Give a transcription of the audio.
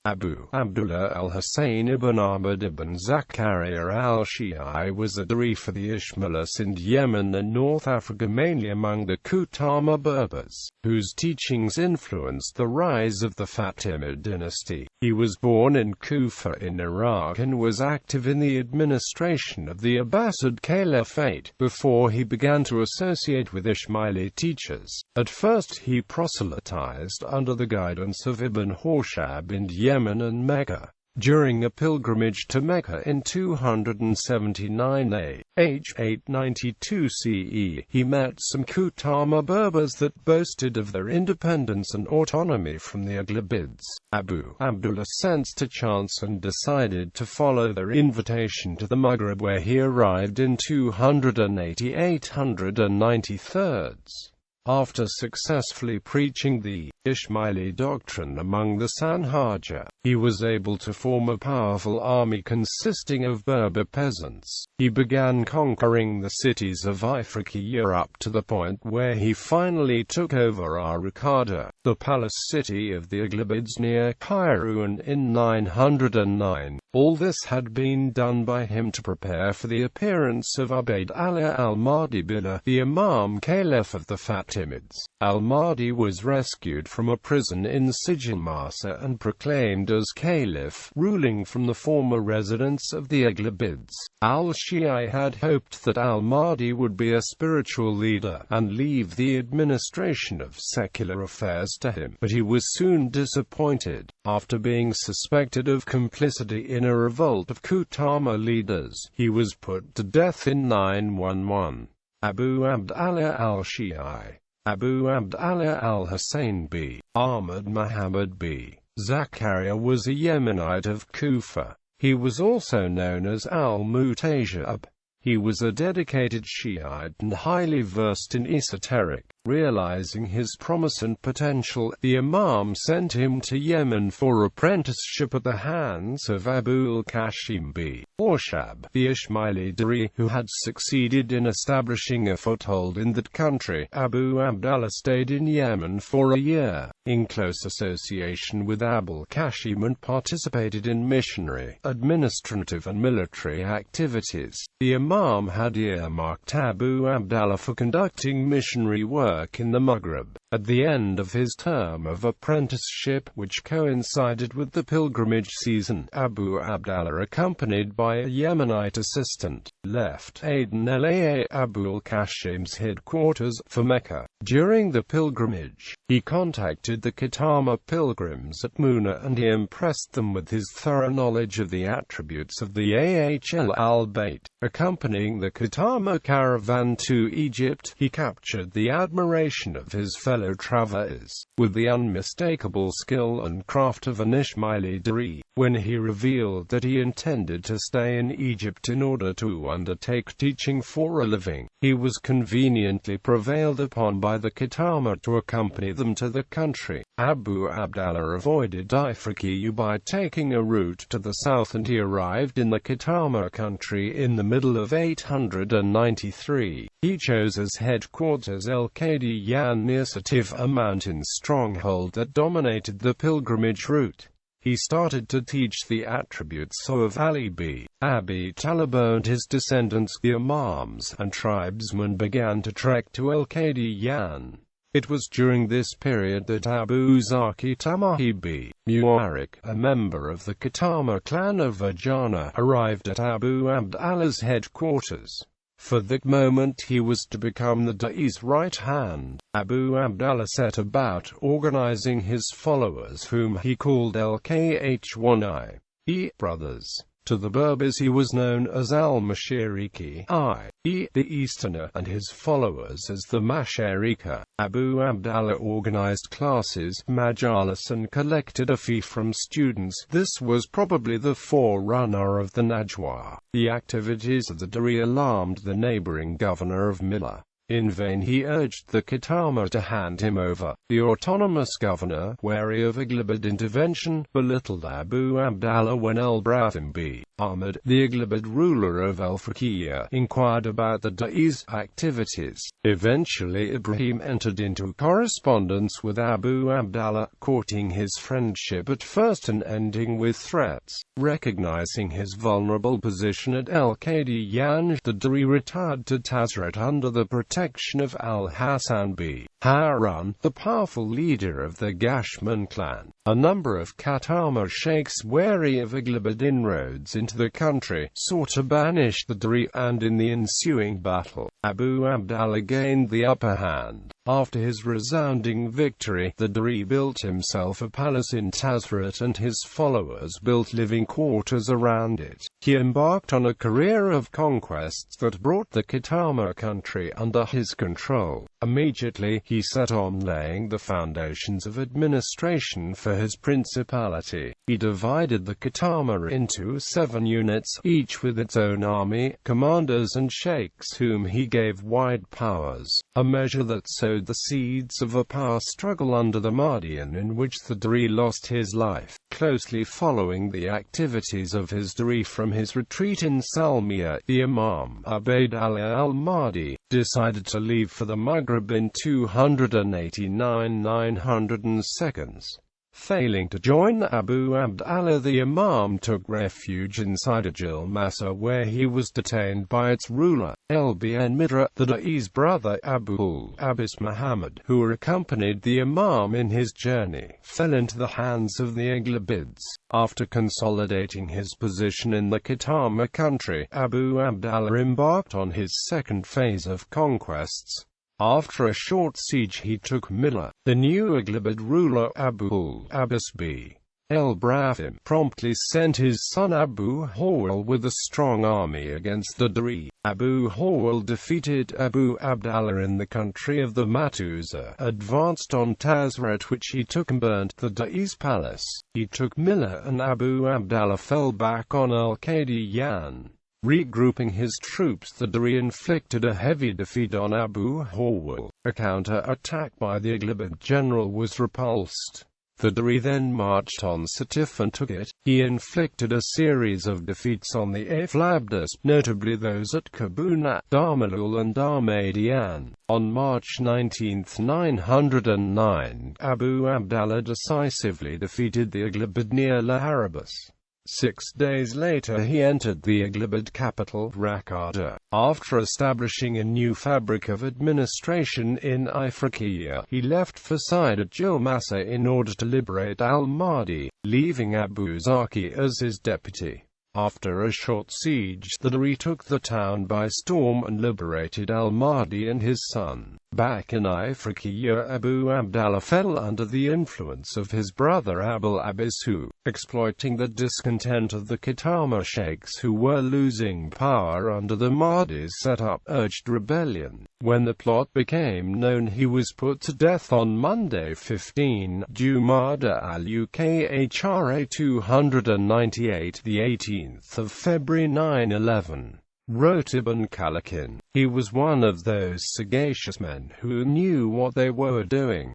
Abu Abdullah al-Husayn ibn Ahmad ibn Zakariyya al-Shi'i was a Dari for the Ismailis in Yemen and North Africa, mainly among the Kutama Berbers, whose teachings influenced the rise of the Fatimid dynasty. He was born in Kufa in Iraq and was active in the administration of the Abbasid Caliphate, before he began to associate with Ismaili teachers. At first he proselytized under the guidance of Ibn Hawshab in Yemen and Mecca. During a pilgrimage to Mecca in 279 AH 892 CE, he met some Kutama Berbers that boasted of their independence and autonomy from the Aghlabids. Abu Abdullah sensed a chance and decided to follow their invitation to the Maghreb, where he arrived in 280 893. After successfully preaching the Ismaili doctrine among the Sanhaja, he was able to form a powerful army consisting of Berber peasants. He began conquering the cities of Africa Europe to the point where he finally took over al-Raqada, the palace city of the Aghlabids near Cairo, in 909. All this had been done by him to prepare for the appearance of Abdullah al-Mahdi Billah, the Imam Caliph of the Fatimids. Al-Mahdi was rescued from a prison in Sijilmasa and proclaimed as Caliph, ruling from the former residence of the Aghlabids. Al-Shi'i had hoped that al-Mahdi would be a spiritual leader, and leave the administration of secular affairs to him, but he was soon disappointed. After being suspected of complicity in a revolt of Kutama leaders, he was put to death in 911. Abu Abdullah al-Shi'i. Abu Abdullah al-Husayn b. Ahmad Muhammad b. Zakariyya was a Yemenite of Kufa. He was also known as al-Mutajab. He was a dedicated Shiite and highly versed in esoteric. Realizing his promise and potential, the Imam sent him to Yemen for apprenticeship at the hands of Abu al-Qasim b. Hawshab, the Ismaili Dari, who had succeeded in establishing a foothold in that country. Abu Abdullah stayed in Yemen for a year, in close association with Abu al-Qasim, and participated in missionary, administrative and military activities. The Imam had earmarked Abu Abdullah for conducting missionary work in the Maghreb. At the end of his term of apprenticeship, which coincided with the pilgrimage season, Abu Abdullah, accompanied by a Yemenite assistant, left Aden Abu al-Qasim's headquarters for Mecca. During the pilgrimage, he contacted the Kutama pilgrims at Muna, and he impressed them with his thorough knowledge of the attributes of the Ahl al-Bayt. Accompanying the Kutama caravan to Egypt, he captured the admiration of his fellow travelers, with the unmistakable skill and craft of an Ismaili Dari. When he revealed that he intended to stay in Egypt in order to undertake teaching for a living, he was conveniently prevailed upon by the Kutama to accompany them to the country. Abu Abdullah avoided Africa by taking a route to the south, and he arrived in the Kutama country in the middle of 893. He chose as headquarters al-Qadiyan near Sativ, a mountain stronghold that dominated the pilgrimage route. He started to teach the attributes of Ali b. Abi Talib, and his descendants, the Imams and tribesmen, began to trek to al-Qadiyan. It was during this period that Abu Zakariyya b. Mu'arik, a member of the Kutama clan of Ajana, arrived at Abu Abdullah's headquarters. For that moment he was to become the Da'i's right hand. Abu Abdullah set about organizing his followers, whom he called al-Khwani, brothers. To the Berbers he was known as al-Mashariqi, i.e. the Easterner, and his followers as the Mashariqa. Abu Abdullah organized classes, majalis, and collected a fee from students. This was probably the forerunner of the Najwa. The activities of the Dari alarmed the neighboring governor of Mila, In vain he urged the Kutama to hand him over. The autonomous governor, wary of Aghlabid intervention, belittled Abu Abdallah when al-Ibrahim b. Ahmad, the Aghlabid ruler of al-Fakiyya, inquired about the Da'i's activities. Eventually Ibrahim entered into correspondence with Abu Abdallah, courting his friendship at first and ending with threats. Recognizing his vulnerable position at al-Qadiyan, the Da'i retired to Tazrat under the protection of al-Hasan b. Harun, the powerful leader of the Ghashman clan. A number of Kutama sheikhs, wary of Aghlabid inroads into the country, sought to banish the Da'i, and in the ensuing battle, Abu Abdallah gained the upper hand. After his resounding victory, the Da'i built himself a palace in Tazrat and his followers built living quarters around it. He embarked on a career of conquests that brought the Kutama country under his control. Immediately, he set on laying the foundations of administration for his principality. He divided the Kutama into 7 units, each with its own army, commanders and sheikhs whom he gave wide powers, a measure that sowed the seeds of a power struggle under the Mahdian in which the Da'i lost his life. Closely following the activities of his Da'i from his retreat in Salmiya, the Imam, Ubayd al-Mahdi, decided to leave for the Maghrib in 289–902. Failing to join Abu Abdallah, the Imam took refuge inside Ajil-Masa, where he was detained by its ruler, Ibn Midra. The Da'i's brother Abu Abbas Muhammad, who accompanied the Imam in his journey, fell into the hands of the Aghlabids. After consolidating his position in the Kutama country, Abu Abdallah embarked on his second phase of conquests. After a short siege he took Milla. The new Aghlabid ruler Abu Abbas b. al-Ibrahim promptly sent his son Abu Hawal with a strong army against the Da'i. Abu Hawal defeated Abu Abdallah in the country of the Matusa, advanced on Tazrat which he took and burnt the Da'i's palace. He took Milla and Abu Abdallah fell back on al-Qadiyan. Regrouping his troops, the Da'i inflicted a heavy defeat on Abu Hawal. A counter-attack by the Aghlabid general was repulsed. The Da'i then marched on Satif and took it. He inflicted a series of defeats on the Aghlabids, notably those at Kabuna, Damalul and Darmadian. On March 19, 909, Abu Abdallah decisively defeated the Aghlabid near Laharabus. 6 days later he entered the Aghlabid capital, Raqqada. After establishing a new fabric of administration in Ifriqiya, he left for Side Ajil-Masa in order to liberate al-Mahdi, leaving Abu Zaki as his deputy. After a short siege, the Da'i took the town by storm and liberated al-Mahdi and his son. Back in Ifriqiya, Abu Abdallah fell under the influence of his brother Abul Abbas who, exploiting the discontent of the Kutama sheikhs who were losing power under the Mahdi's setup, urged rebellion. When the plot became known, he was put to death on Monday 15 Jumada al-Ukhra 298, the 18th of February 911. Wrote Ibn Khaldun, he was one of those sagacious men who knew what they were doing.